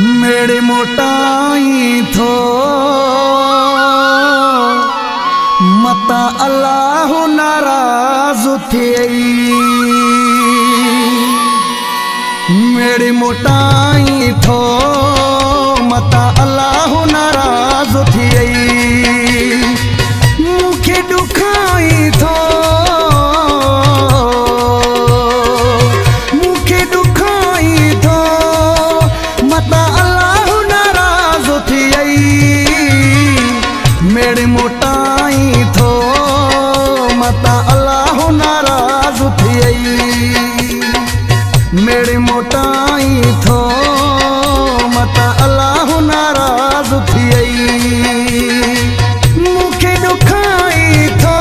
मेरे मोटाई थो मता अल्लाह नाराज थे। मेरे मोटाई थो मता अल्लाह नाराज थे। मुखे दुखाई थो मेरे मोटाई थो मता अल्लाह नाराज थी। मेरे मोटाई थो मता अल्लाह नाराज थी। मुखे दुखाई थो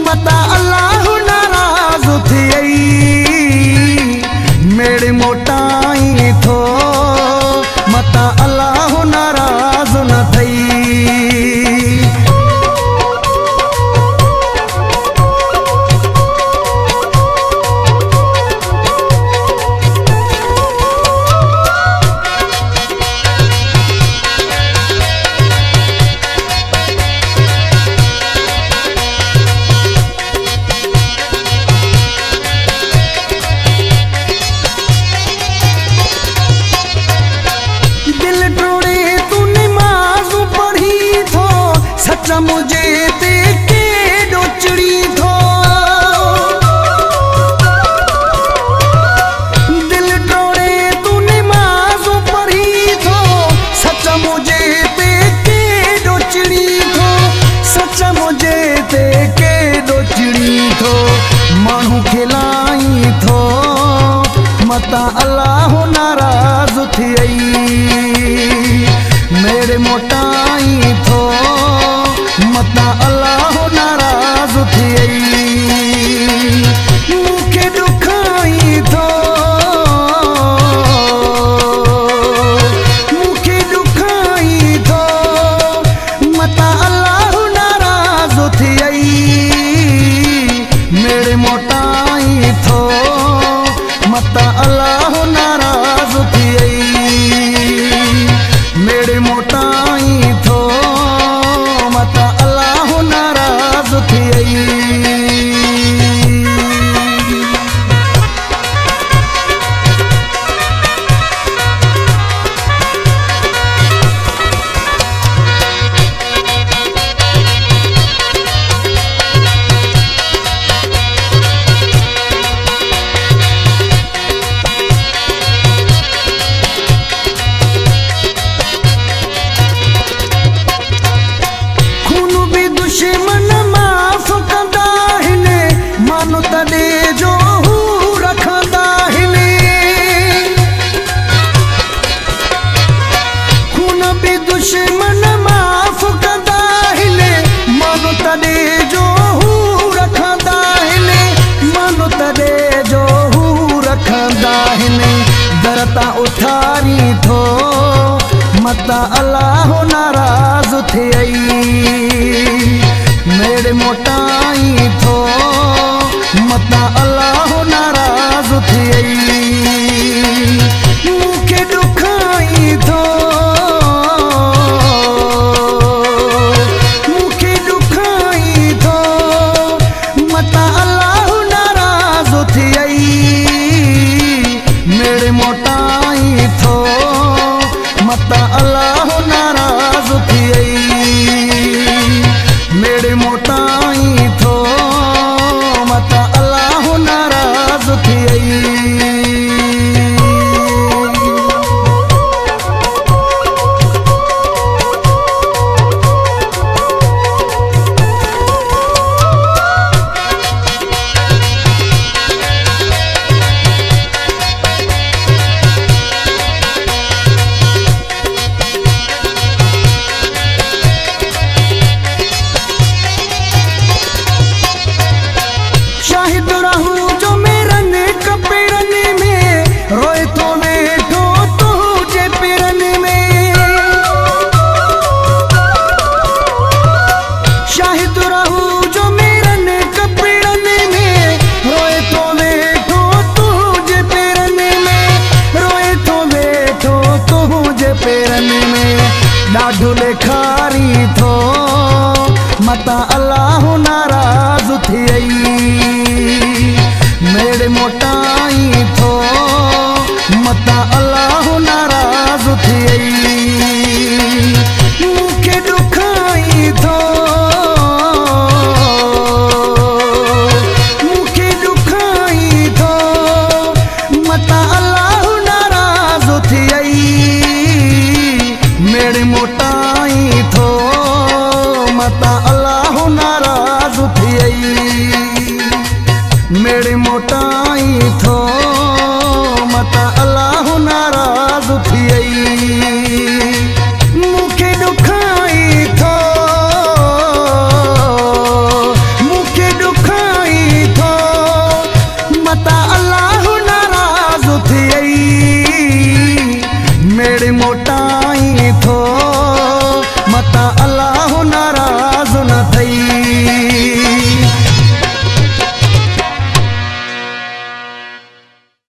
मता अल्लाह नाराज थी। मेरे मोटाई थो मता अल्लाह नाराज न थई। मुझे ते के डोचड़ी थो दिल टोड़े तूने माज़ू पढ़ी थो। सच्चा मुझे ते के डोचड़ी थो। सच्चा मुझे ते के डोचड़ी थो। मानू खिलाई थो मता अल्लाह नाराज थी। मेरे मोटाई थो मता अल्लाह नाराज थी। मुखे दुखाई थो मता अल्लाह नाराज थी। मेरे मोटाई थो मता अल्लाह नाराज थी। मेरे मोटाई थो मता अल्लाह नाराज थी। दुश्मन माफ कंदा हिने मानो तडे जो रखंदा हिने। खून भी दुश्मन माफ कंदा हिने मानो तडे जो रखंदा हिने। मानो तडे जो रखंदा हिने। दरता उथारी थो मता अल्लाह नाराज थी। मेरे मोटाई थो मता अल्लाह नाराज थी। मुखे दुखाई थो मता अल्लाह नाराज थी। मेरे मोटाई थो मता अल्लाह नाराज थी। मेरे मोटाई नाराज थियई मेरे मोटाई